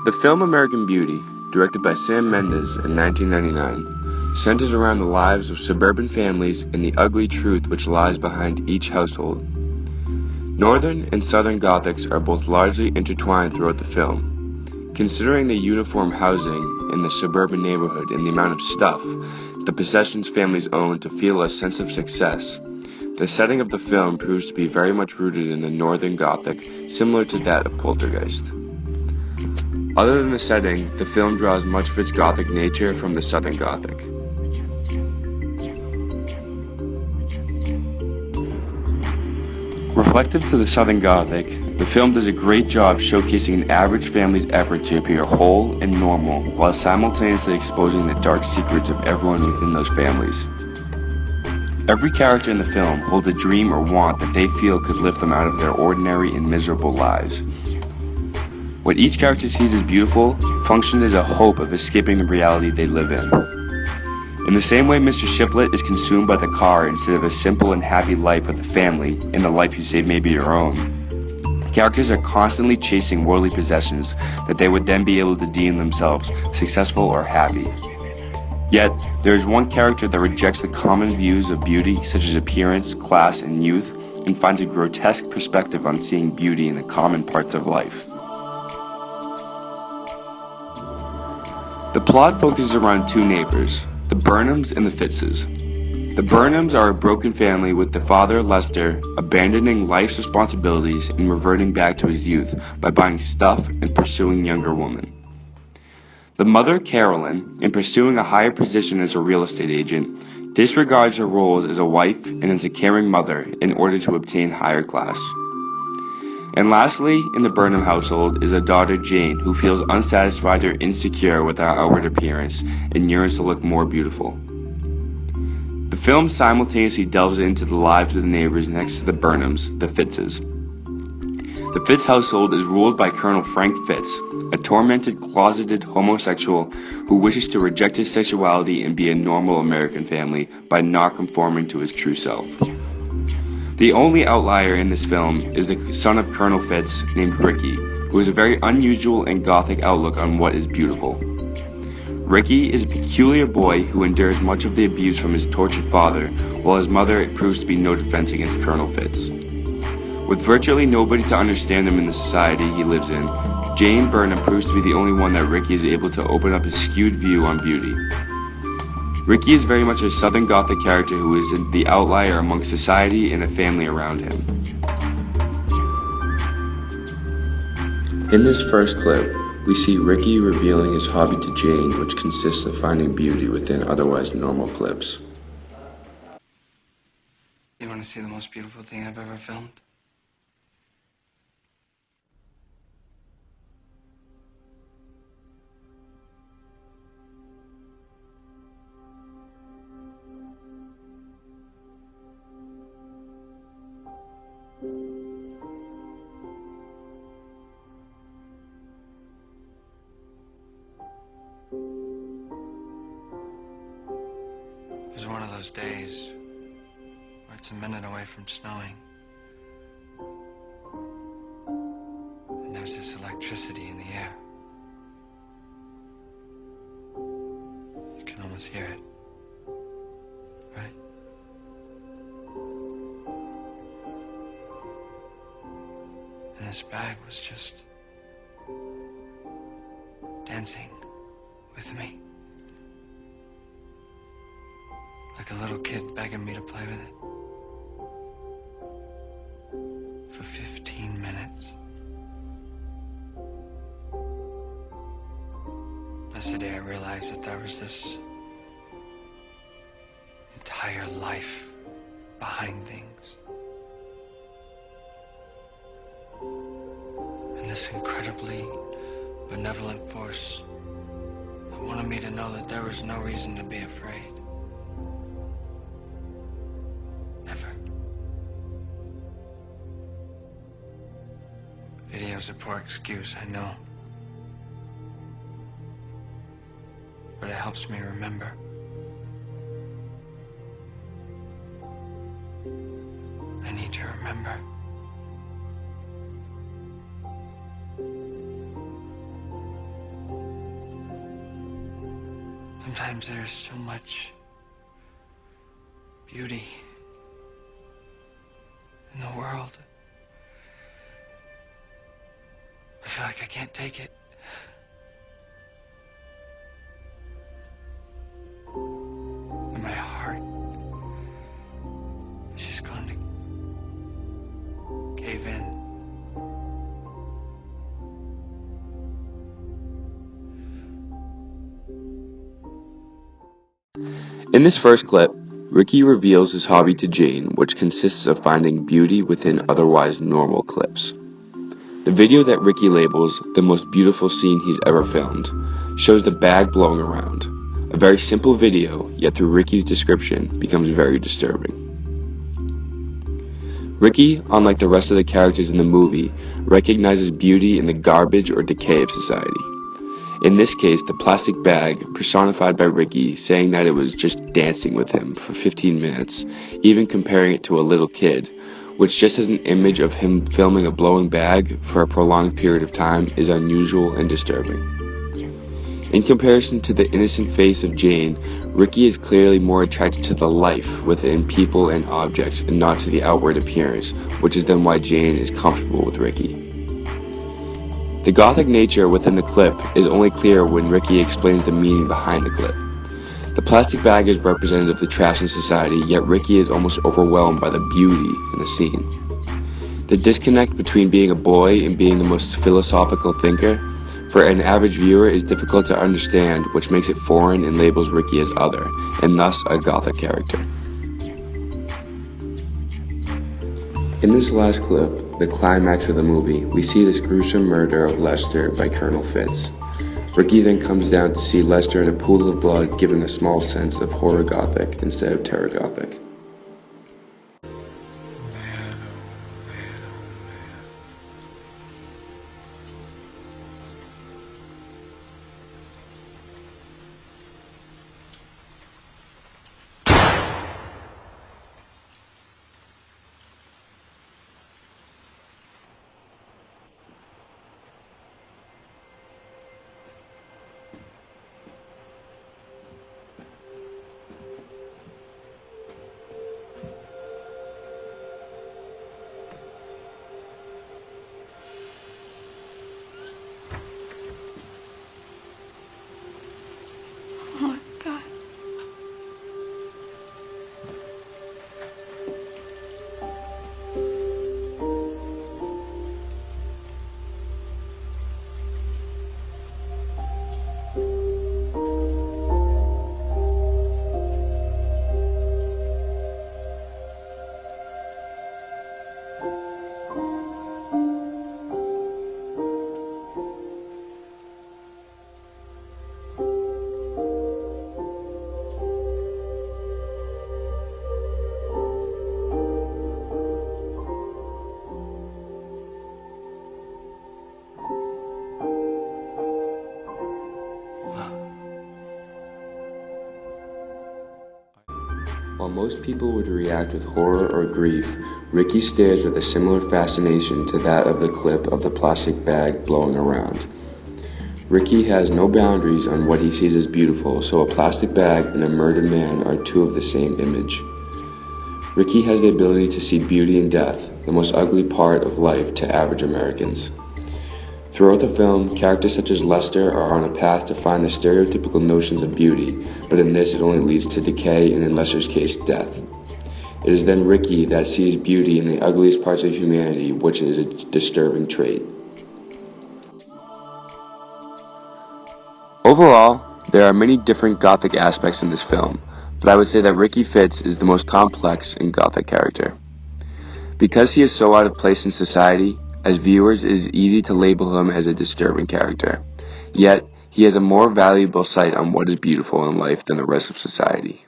The film American Beauty, directed by Sam Mendes in 1999, centers around the lives of suburban families and the ugly truth which lies behind each household. Northern and Southern Gothics are both largely intertwined throughout the film. Considering the uniform housing in the suburban neighborhood and the amount of stuff, the possessions families own to feel a sense of success, the setting of the film proves to be very much rooted in the Northern Gothic, similar to that of Poltergeist. Other than the setting, the film draws much of its Gothic nature from the Southern Gothic. Reflective to the Southern Gothic, the film does a great job showcasing an average family's effort to appear whole and normal while simultaneously exposing the dark secrets of everyone within those families. Every character in the film holds a dream or want that they feel could lift them out of their ordinary and miserable lives. What each character sees as beautiful functions as a hope of escaping the reality they live in. In the same way Mr. Shiflett is consumed by the car instead of a simple and happy life with the family and the life you say may be your own, characters are constantly chasing worldly possessions that they would then be able to deem themselves successful or happy. Yet, there is one character that rejects the common views of beauty, such as appearance, class, and youth, and finds a grotesque perspective on seeing beauty in the common parts of life. The plot focuses around two neighbors, the Burnhams and the Fitzes. The Burnhams are a broken family with the father, Lester, abandoning life's responsibilities and reverting back to his youth by buying stuff and pursuing younger women. The mother, Carolyn, in pursuing a higher position as a real estate agent, disregards her roles as a wife and as a caring mother in order to obtain higher class. And lastly, in the Burnham household is a daughter, Jane, who feels unsatisfied or insecure with her outward appearance and yearns to look more beautiful. The film simultaneously delves into the lives of the neighbors next to the Burnhams, the Fitzes. The Fitz household is ruled by Colonel Frank Fitz, a tormented, closeted homosexual who wishes to reject his sexuality and be a normal American family by not conforming to his true self. The only outlier in this film is the son of Colonel Fitz named Ricky, who has a very unusual and Gothic outlook on what is beautiful. Ricky is a peculiar boy who endures much of the abuse from his tortured father, while his mother proves to be no defense against Colonel Fitz. With virtually nobody to understand him in the society he lives in, Jane Burnham proves to be the only one that Ricky is able to open up his skewed view on beauty. Ricky is very much a Southern Gothic character who is the outlier among society and the family around him. In this first clip, we see Ricky revealing his hobby to Jane, which consists of finding beauty within otherwise normal clips. You want to see the most beautiful thing I've ever filmed? It was one of those days where it's a minute away from snowing. And there's this electricity in the air. You can almost hear it, right? And this bag was just dancing with me. Like a little kid begging me to play with it. For 15 minutes. That's the day I realized that there was this entire life behind things. And this incredibly benevolent force that wanted me to know that there was no reason to be afraid. Video's a poor excuse, I know. But it helps me remember. I need to remember. Sometimes there is so much beauty in the world. I feel like I can't take it. And my heart is just going to cave in. In this first clip, Ricky reveals his hobby to Jane, which consists of finding beauty within otherwise normal clips. The video that Ricky labels the most beautiful scene he's ever filmed shows the bag blowing around. A very simple video, yet through Ricky's description, becomes very disturbing. Ricky, unlike the rest of the characters in the movie, recognizes beauty in the garbage or decay of society. In this case, the plastic bag, personified by Ricky, saying that it was just dancing with him for 15 minutes, even comparing it to a little kid, which just as an image of him filming a blowing bag for a prolonged period of time is unusual and disturbing. In comparison to the innocent face of Jane, Ricky is clearly more attracted to the life within people and objects and not to the outward appearance, which is then why Jane is comfortable with Ricky. The gothic nature within the clip is only clear when Ricky explains the meaning behind the clip. The plastic bag is representative of the trash in society, yet Ricky is almost overwhelmed by the beauty in the scene. The disconnect between being a boy and being the most philosophical thinker, for an average viewer, is difficult to understand, which makes it foreign and labels Ricky as other, and thus a gothic character. In this last clip, the climax of the movie, we see this gruesome murder of Lester by Colonel Fitz. Ricky then comes down to see Lester in a pool of blood, giving a small sense of horror gothic instead of terror gothic. Oh my God. While most people would react with horror or grief, Ricky stares with a similar fascination to that of the clip of the plastic bag blowing around. Ricky has no boundaries on what he sees as beautiful, so a plastic bag and a murdered man are two of the same image. Ricky has the ability to see beauty in death, the most ugly part of life to average Americans. Throughout the film, characters such as Lester are on a path to find the stereotypical notions of beauty, but in this it only leads to decay and in Lester's case, death. It is then Ricky that sees beauty in the ugliest parts of humanity, which is a disturbing trait. Overall, there are many different gothic aspects in this film, but I would say that Ricky Fitz is the most complex and gothic character. Because he is so out of place in society, as viewers it is easy to label him as a disturbing character. Yet, he has a more valuable sight on what is beautiful in life than the rest of society.